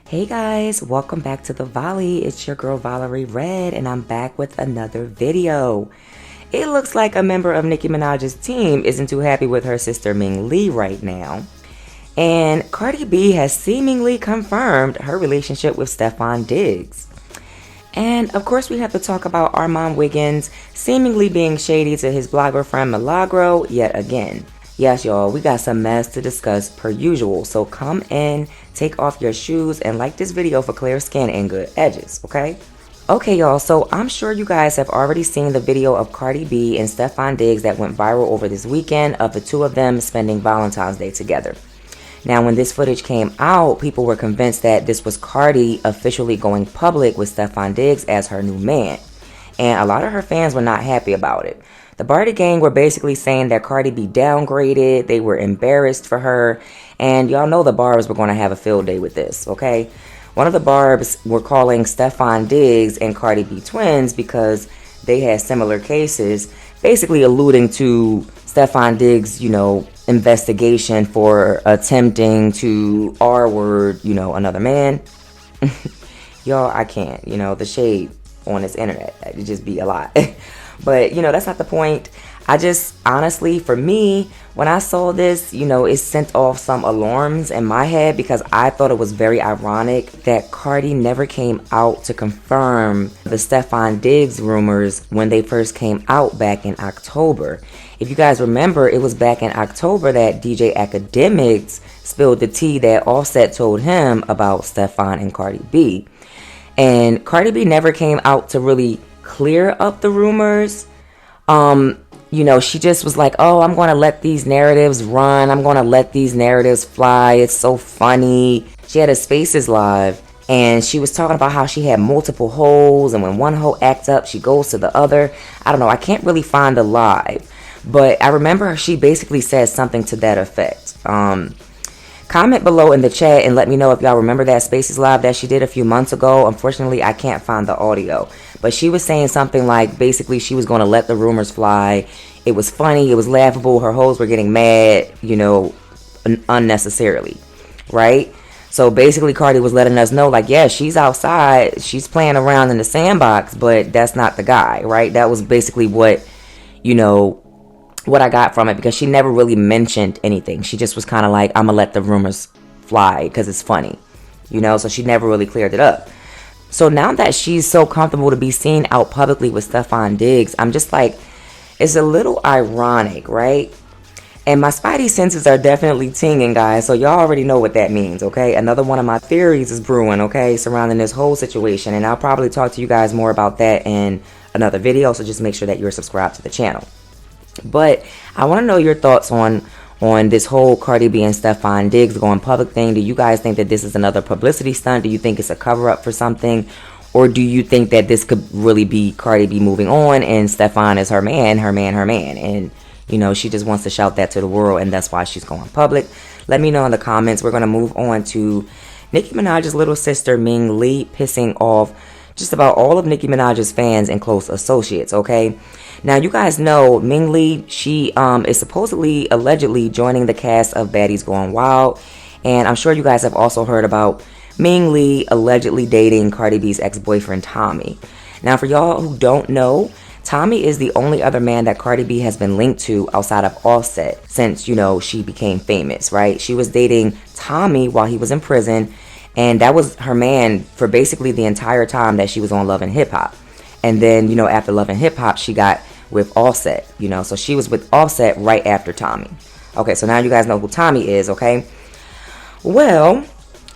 Hey guys, welcome back to the Volley. It's your girl Valerie Red, and I'm back with another video. It looks like a member of Nicki Minaj's team isn't too happy with her sister Ming Lee right now. And Cardi B has seemingly confirmed her relationship with Stefon Diggs. And of course we have to talk about Armon Wiggins seemingly being shady to his blogger friend Milagro yet again. Yes, y'all, we got some mess to discuss per usual, so come in, take off your shoes, and like this video for clear skin and good edges, okay? Okay, y'all, so I'm sure you guys have already seen the video of Cardi B and Stefon Diggs that went viral over this weekend of the two of them spending Valentine's Day together. Now, when this footage came out, people were convinced that this was Cardi officially going public with Stefon Diggs as her new man. And a lot of her fans were not happy about it. The Barty gang were basically saying that Cardi B downgraded, they were embarrassed for her, and y'all know the Barbs were going to have a field day with this, okay? One of the Barbs were calling Stefon Diggs and Cardi B twins because they had similar cases, basically alluding to Stefon Diggs, investigation for attempting to R-word, another man. Y'all, I can't, the shade on this internet, it just be a lot. But, that's not the point. I just, honestly, for me, when I saw this, it sent off some alarms in my head because I thought it was very ironic that Cardi never came out to confirm the Stefon Diggs rumors when they first came out back in October. If you guys remember, it was back in October that DJ Academics spilled the tea that Offset told him about Stefon and Cardi B. And Cardi B never came out to really clear up the rumors. She just was like, oh, I'm going to let these narratives run. I'm going to let these narratives fly. It's so funny. She had a Spaces live and she was talking about how she had multiple hoes. And when one hoe acts up, she goes to the other. I don't know. I can't really find the live. But I remember she basically said something to that effect. Comment below in the chat and let me know if y'all remember that Spaces live that she did a few months ago. Unfortunately, I can't find the audio. But she was saying something like, basically, she was going to let the rumors fly. It was funny. It was laughable. Her hoes were getting mad, unnecessarily. Right? So basically, Cardi was letting us know, like, yeah, she's outside. She's playing around in the sandbox, but that's not the guy. Right? That was basically what I got from it, because she never really mentioned anything. She just was kind of like, I'm gonna let the rumors fly because it's funny, so she never really cleared it up. So now that she's so comfortable to be seen out publicly with Stefon Diggs, I'm just like, it's a little ironic, right? And my spidey senses are definitely tingling, guys, so y'all already know what that means, okay? Another one of my theories is brewing, okay, surrounding this whole situation, and I'll probably talk to you guys more about that in another video, so just make sure that you're subscribed to the channel. But I want to know your thoughts on this whole Cardi B and Stefon Diggs going public thing. Do you guys think that this is another publicity stunt? Do you think it's a cover-up for something? Or do you think that this could really be Cardi B moving on and Stefon is her man? And, she just wants to shout that to the world and that's why she's going public. Let me know in the comments. We're going to move on to Nicki Minaj's little sister, Ming Lee, pissing off just about all of Nicki Minaj's fans and close associates, okay? Now, you guys know Ming Lee, she is supposedly, allegedly joining the cast of Baddies Gone Wild. And I'm sure you guys have also heard about Ming Lee allegedly dating Cardi B's ex-boyfriend, Tommy. Now, for y'all who don't know, Tommy is the only other man that Cardi B has been linked to outside of Offset since, she became famous, right? She was dating Tommy while he was in prison. And that was her man for basically the entire time that she was on Love and Hip Hop. And then, after Love and Hip Hop, she got with Offset, so she was with Offset right after Tommy. Okay, so now you guys know who Tommy is, okay? Well,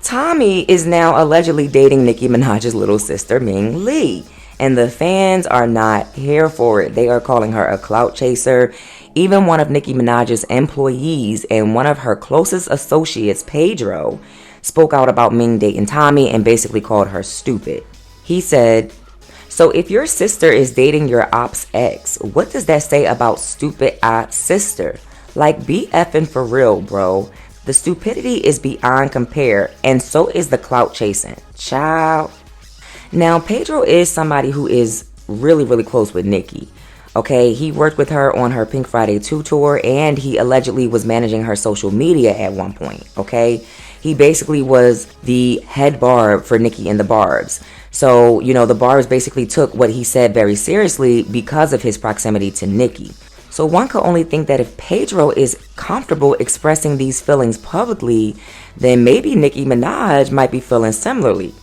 Tommy is now allegedly dating Nicki Minaj's little sister, Ming Lee. And the fans are not here for it. They are calling her a clout chaser. Even one of Nicki Minaj's employees and one of her closest associates, Pedro, spoke out about Ming dating Tommy and basically called her stupid. He said, so if your sister is dating your op's ex, what does that say about stupid aunt's sister? Like, be effing for real, bro. The stupidity is beyond compare, and so is the clout chasing. Child. Now, Pedro is somebody who is really, really close with Nicki. Okay, he worked with her on her Pink Friday 2 tour, and he allegedly was managing her social media at one point. Okay, he basically was the head barb for Nicki and the Barbs. So, the Barbs basically took what he said very seriously because of his proximity to Nicki. So one could only think that if Pedro is comfortable expressing these feelings publicly, then maybe Nicki Minaj might be feeling similarly,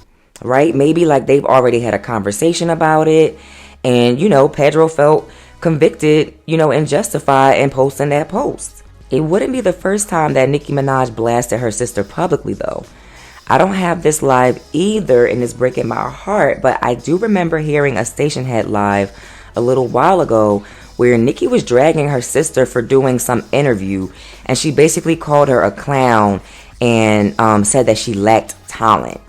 right? Maybe like they've already had a conversation about it, and, Pedro felt convicted, and justified in posting that post. It wouldn't be the first time that Nicki Minaj blasted her sister publicly, though. I don't have this live either, and it's breaking my heart, but I do remember hearing a station head live a little while ago where Nicki was dragging her sister for doing some interview, and she basically called her a clown and said that she lacked talent.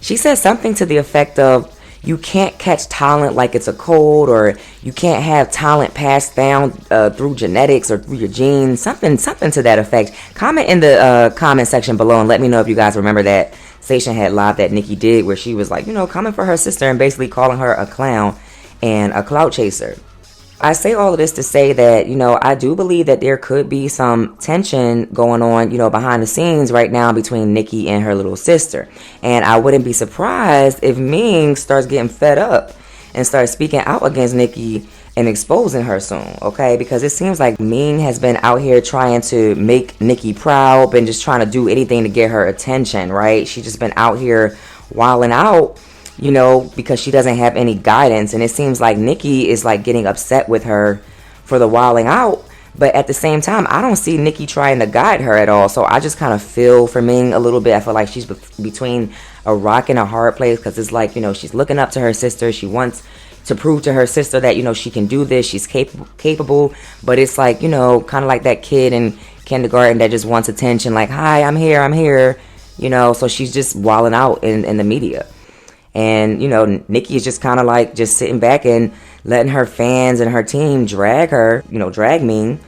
She said something to the effect of, you can't catch talent like it's a cold, or you can't have talent passed down through genetics or through your genes, something to that effect. Comment in the comment section below and let me know if you guys remember that station head live that Nicki did, where she was like, coming for her sister and basically calling her a clown and a clout chaser. I say all of this to say that, I do believe that there could be some tension going on, behind the scenes right now between Nicki and her little sister. And I wouldn't be surprised if Ming starts getting fed up and starts speaking out against Nicki and exposing her soon, okay? Because it seems like Ming has been out here trying to make Nicki proud, been just trying to do anything to get her attention, right? She's just been out here wilding out, because she doesn't have any guidance. And it seems like Nicki is like getting upset with her for the wilding out. But at the same time, I don't see Nicki trying to guide her at all. So I just kind of feel for Ming a little bit. I feel like she's between a rock and a hard place, because it's like, she's looking up to her sister. She wants to prove to her sister that, she can do this. She's capable. But it's like, kind of like that kid in kindergarten that just wants attention. Like, hi, I'm here. So she's just wilding out in the media. And, Nicki is just kind of like just sitting back and letting her fans and her team drag her, drag Ming.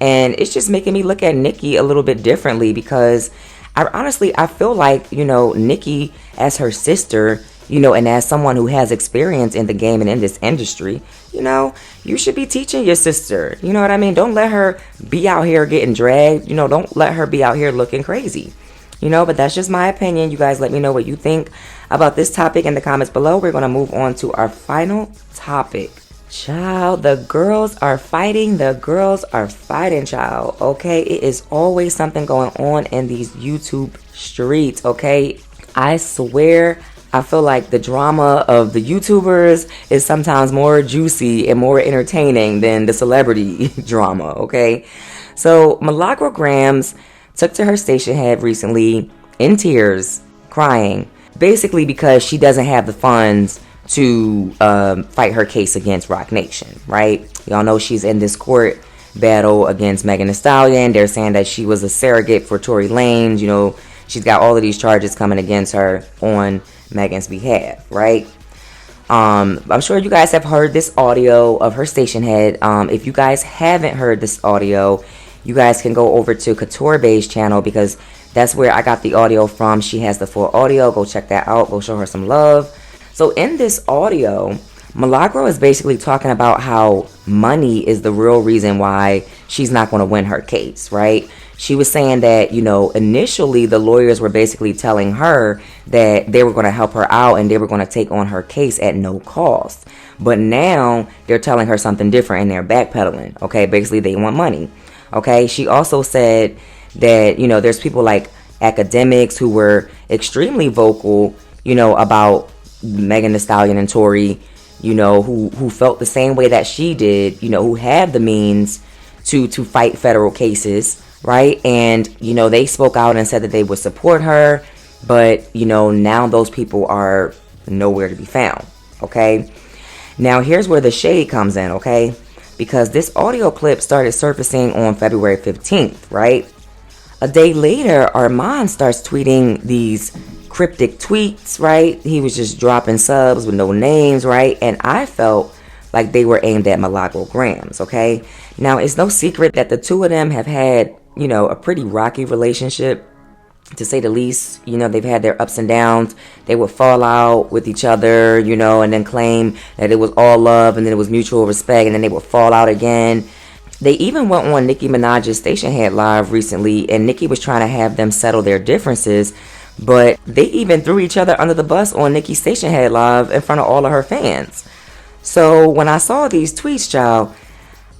And it's just making me look at Nicki a little bit differently, because I feel like, Nicki as her sister, and as someone who has experience in the game and in this industry, you should be teaching your sister. You know what I mean? Don't let her be out here getting dragged. Don't let her be out here looking crazy. But that's just my opinion. You guys let me know what you think about this topic in the comments below. We're going to move on to our final topic. Child, the girls are fighting. The girls are fighting, child. Okay, it is always something going on in these YouTube streets. Okay, I swear, I feel like the drama of the YouTubers is sometimes more juicy and more entertaining than the celebrity drama. Okay, so Milagro Gramz took to her station head recently in tears, crying, basically because she doesn't have the funds to fight her case against Roc Nation, right? Y'all know she's in this court battle against Megan Thee Stallion. They're saying that she was a surrogate for Tory Lanez. She's got all of these charges coming against her on Megan's behalf, right? I'm sure you guys have heard this audio of her station head. If you guys haven't heard this audio, you guys can go over to Couture Bay's channel, because that's where I got the audio from. She has the full audio. Go check that out. Go show her some love. So in this audio, Milagro is basically talking about how money is the real reason why she's not going to win her case, right? She was saying that, initially the lawyers were basically telling her that they were going to help her out and they were going to take on her case at no cost. But now they're telling her something different and they're backpedaling. Okay, basically they want money. Okay, she also said that, there's people like academics who were extremely vocal, about Megan Thee Stallion and Tory, who felt the same way that she did, who had the means to fight federal cases, right? And, they spoke out and said that they would support her, but, now those people are nowhere to be found, okay? Now, here's where the shade comes in, okay? Because this audio clip started surfacing on February 15th, right? A day later, Armon starts tweeting these cryptic tweets, right? He was just dropping subs with no names, right? And I felt like they were aimed at Milagro Gramz, okay? Now, it's no secret that the two of them have had, a pretty rocky relationship, to say the least. They've had their ups and downs. They would fall out with each other, and then claim that it was all love and then it was mutual respect, and then they would fall out again. They even went on Nicki Minaj's Station Head Live recently, and Nicki was trying to have them settle their differences, but they even threw each other under the bus on Nicki's Station Head Live in front of all of her fans. So when I saw these tweets, y'all,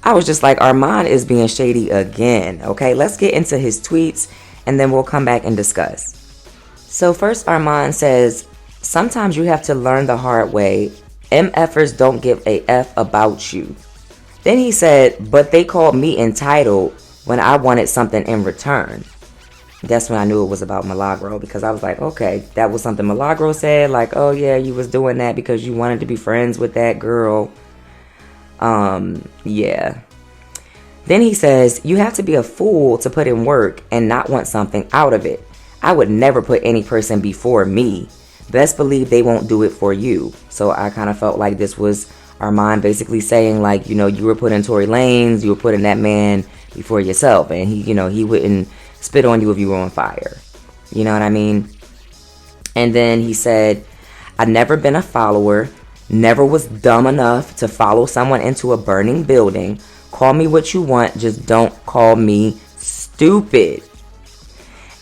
I was just like, Armon is being shady again. Okay, let's get into his tweets, and then we'll come back and discuss. So first, Armon says, sometimes you have to learn the hard way. MFers don't give a F about you. Then he said, but they called me entitled when I wanted something in return. That's when I knew it was about Milagro, because I was like, okay, that was something Milagro said. Like, oh yeah, you was doing that because you wanted to be friends with that girl. Yeah. Then he says, you have to be a fool to put in work and not want something out of it. I would never put any person before me. Best believe they won't do it for you. So I kind of felt like this was Armon basically saying, like, you know, you were putting Tory Lanez, you were putting that man before yourself, and he, you know, he wouldn't spit on you if you were on fire. You know what I mean? And then he said, I've never been a follower, never was dumb enough to follow someone into a burning building. Call me what you want, just don't call me stupid.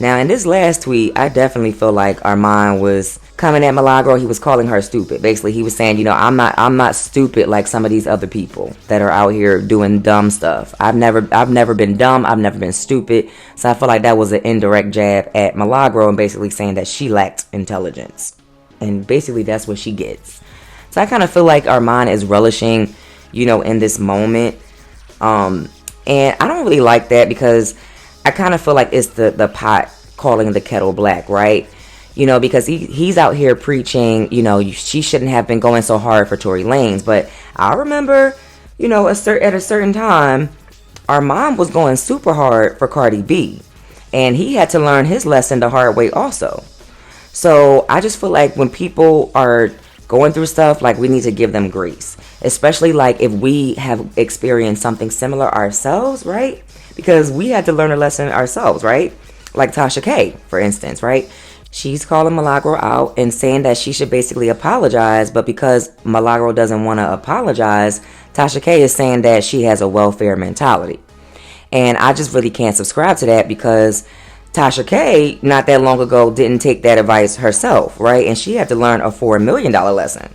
Now, in this last tweet, I definitely feel like Armon was coming at Milagro. He was calling her stupid. Basically, he was saying, you know, I'm not stupid like some of these other people that are out here doing dumb stuff. I've never been dumb. I've never been stupid. So I feel like that was an indirect jab at Milagro and basically saying that she lacked intelligence. And basically, that's what she gets. So I kind of feel like Armon is relishing, you know, in this moment. And I don't really like that, because I kind of feel like it's the pot calling the kettle black, right? You know, because he's out here preaching, you know, she shouldn't have been going so hard for Tory Lanez. But I remember, you know, at a certain time, Armon was going super hard for Cardi B. And he had to learn his lesson the hard way also. So I just feel like when people are going through stuff, like, we need to give them grace. Especially like if we have experienced something similar ourselves, right? Because we had to learn a lesson ourselves, right? Like Tasha K, for instance, right? She's calling Milagro out and saying that she should basically apologize, but because Milagro doesn't want to apologize, Tasha K is saying that she has a welfare mentality. And I just really can't subscribe to that, because Tasha K, not that long ago, didn't take that advice herself, right? And she had to learn a $4 million lesson,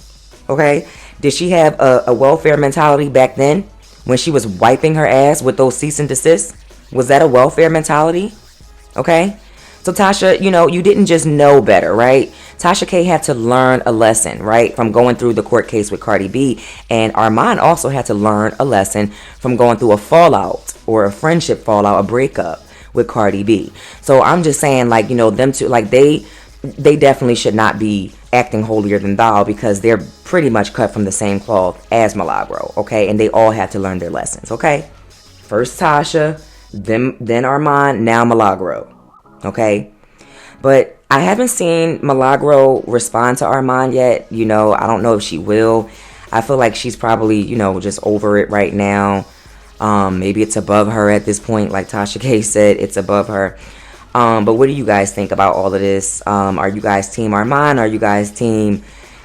okay? Did she have a welfare mentality back then when she was wiping her ass with those cease and desist? Was that a welfare mentality? Okay? So Tasha, you know, you didn't just know better, right? Tasha K had to learn a lesson, right, from going through the court case with Cardi B. And Armon also had to learn a lesson from going through a fallout or a friendship fallout, a breakup with Cardi B. So I'm just saying, like, you know, them two, like, they definitely should not be acting holier than thou, because they're pretty much cut from the same cloth as Milagro, okay? And they all had to learn their lessons, okay? First Tasha, then Armon, now Milagro. Okay, but I haven't seen Milagro respond to Armon yet. You know, I don't know if she will. I feel like she's probably, you know, just over it right now. Maybe it's above her at this point. Like Tasha K said, it's above her. But what do you guys think about all of this? Are you guys team Armon? Are you guys team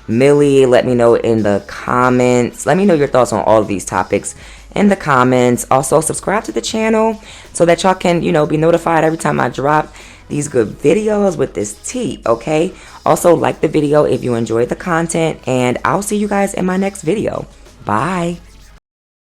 Millie? Let me know in the comments. Let me know your thoughts on all of these topics in the comments. Also, subscribe to the channel so that y'all can, you know, be notified every time I drop these good videos with this tea, okay? Also, like the video if you enjoyed the content, and I'll see you guys in my next video. Bye.